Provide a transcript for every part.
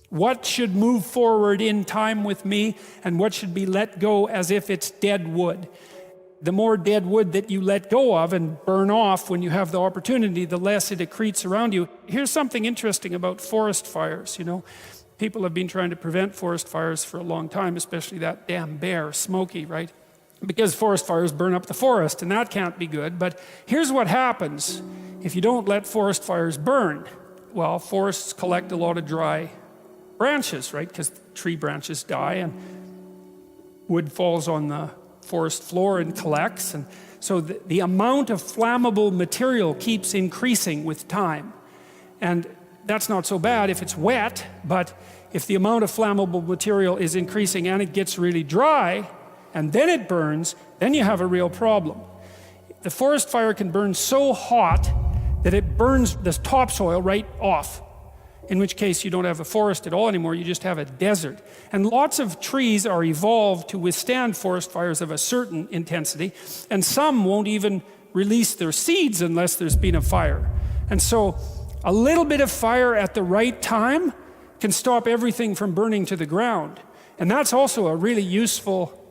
What should move forward in time with me, and what should be let go as if it's dead wood? The more dead wood that you let go of and burn off when you have the opportunity, the less it accretes around you. Here's something interesting about forest fires, People have been trying to prevent forest fires for a long time, especially that damn bear, Smokey, right? Because forest fires burn up the forest, and that can't be good. But here's what happens if you don't let forest fires burn. Well, forests collect a lot of dry branches, right? Because tree branches die and wood falls on the forest floor and collects. And so the amount of flammable material keeps increasing with time. And that's not so bad if it's wet, but if the amount of flammable material is increasing and it gets really dry, and then it burns, then you have a real problem. The forest fire can burn so hot that it burns the topsoil right off, in which case you don't have a forest at all anymore, you just have a desert. And lots of trees are evolved to withstand forest fires of a certain intensity, and some won't even release their seeds unless there's been a fire. And so a little bit of fire at the right time can stop everything from burning to the ground. And that's also a really useful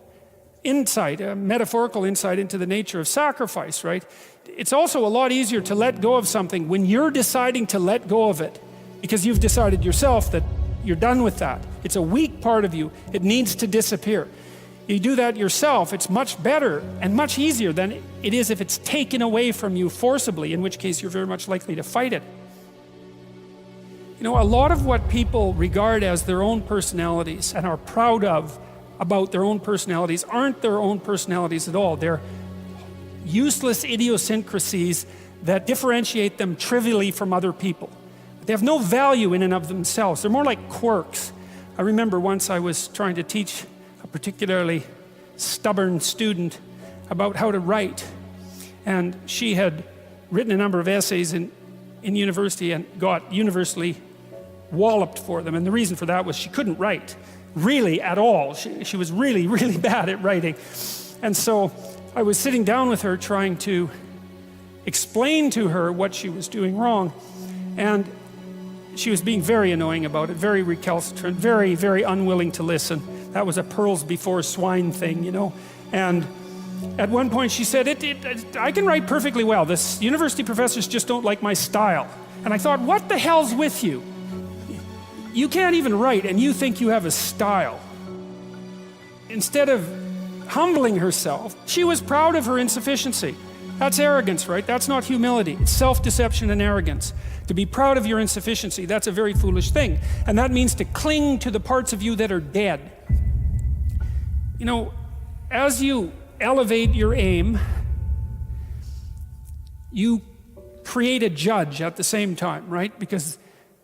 insight, a metaphorical insight into the nature of sacrifice, right? It's also a lot easier to let go of something when you're deciding to let go of it, because you've decided yourself that you're done with that. It's a weak part of you. It needs to disappear. You do that yourself, it's much better and much easier than it is if it's taken away from you forcibly, in which case you're very much likely to fight it. A lot of what people regard as their own personalities and are proud of about their own personalities aren't their own personalities at all. They're useless idiosyncrasies that differentiate them trivially from other people. They have no value in and of themselves. They're more like quirks. I remember once I was trying to teach a particularly stubborn student about how to write. And she had written a number of essays in university and got universally walloped for them. And the reason for that was she couldn't write, really at all. She was really, really bad at writing. And so I was sitting down with her trying to explain to her what she was doing wrong. And she was being very annoying about it, very recalcitrant, very, very unwilling to listen. That was a pearls before swine thing, And at one point she said, I can write perfectly well. This university professors just don't like my style. And I thought, what the hell's with you? You can't even write and you think you have a style. Instead of humbling herself, she was proud of her insufficiency. That's arrogance, right? That's not humility. It's self-deception and arrogance. To be proud of your insufficiency, that's a very foolish thing. And that means to cling to the parts of you that are dead. As you elevate your aim, you create a judge at the same time, right? Because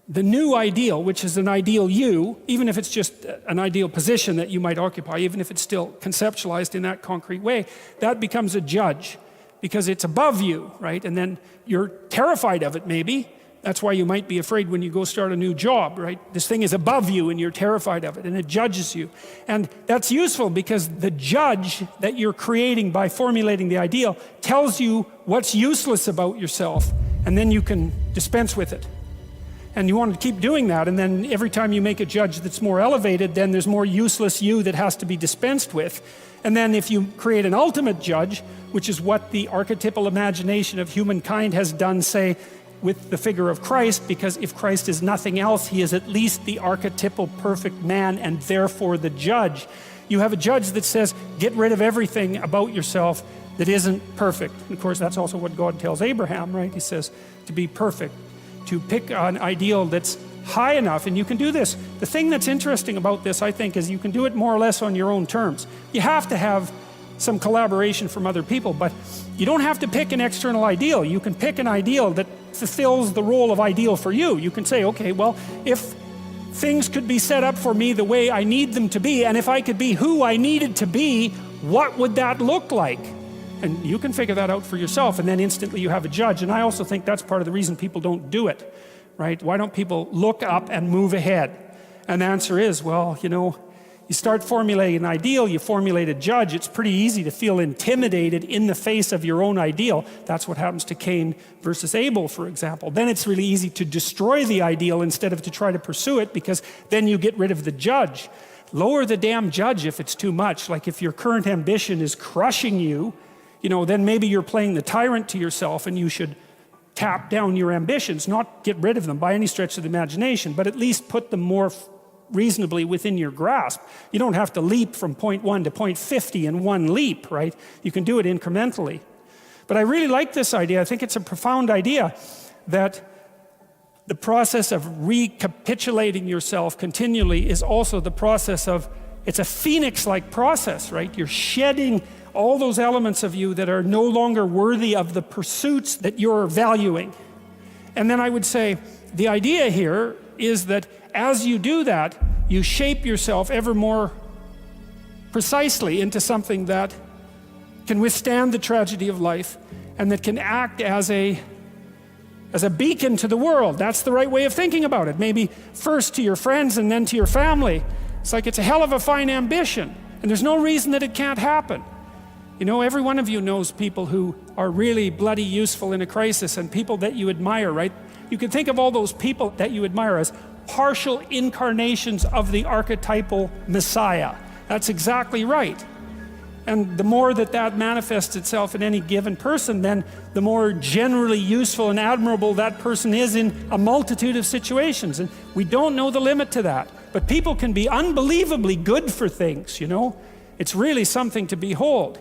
the new ideal, which is an ideal you, even if it's just an ideal position that you might occupy, even if it's still conceptualized in that concrete way, that becomes a judge because it's above you, right? And then you're terrified of it, maybe. That's why you might be afraid when you go start a new job, right? This thing is above you and you're terrified of it and it judges you. And that's useful because the judge that you're creating by formulating the ideal tells you what's useless about yourself, and then you can dispense with it. And you want to keep doing that, and then every time you make a judge that's more elevated, then there's more useless you that has to be dispensed with. And then if you create an ultimate judge, which is what the archetypal imagination of humankind has done, say, with the figure of Christ, because if Christ is nothing else, he is at least the archetypal perfect man and therefore the judge. You have a judge that says, get rid of everything about yourself that isn't perfect. And of course, that's also what God tells Abraham, right? He says to be perfect, to pick an ideal that's high enough, and you can do this. The thing that's interesting about this, I think, is you can do it more or less on your own terms. You have to have some collaboration from other people, but you don't have to pick an external ideal. You can pick an ideal that fulfills the role of ideal for you. You can say, okay, well, if things could be set up for me the way I need them to be, and if I could be who I needed to be, what would that look like? And you can figure that out for yourself, and then instantly you have a judge. And I also think that's part of the reason people don't do it, right? Why don't people look up and move ahead? And the answer is, well, You start formulating an ideal, you formulate a judge. It's pretty easy to feel intimidated in the face of your own ideal. That's what happens to Cain versus Abel, for example. Then it's really easy to destroy the ideal instead of to try to pursue it, because then you get rid of the judge. Lower the damn judge if it's too much. Like if your current ambition is crushing you, then maybe you're playing the tyrant to yourself, and you should tap down your ambitions, not get rid of them by any stretch of the imagination, but at least put them more reasonably within your grasp. You don't have to leap from point 1 to point 50 in one leap, right? You can do it incrementally. But I really like this idea. I think it's a profound idea that the process of recapitulating yourself continually is also the process of, it's a phoenix-like process, right? You're shedding all those elements of you that are no longer worthy of the pursuits that you're valuing. And then I would say, the idea here is that as you do that, you shape yourself ever more precisely into something that can withstand the tragedy of life and that can act as a beacon to the world. That's the right way of thinking about it. Maybe first to your friends and then to your family. It's like, it's a hell of a fine ambition, and there's no reason that it can't happen. Every one of you knows people who are really bloody useful in a crisis, and people that you admire, right? You can think of all those people that you admire as partial incarnations of the archetypal Messiah. That's exactly right. And the more that manifests itself in any given person, then the more generally useful and admirable that person is in a multitude of situations. And we don't know the limit to that. But people can be unbelievably good for things, It's really something to behold.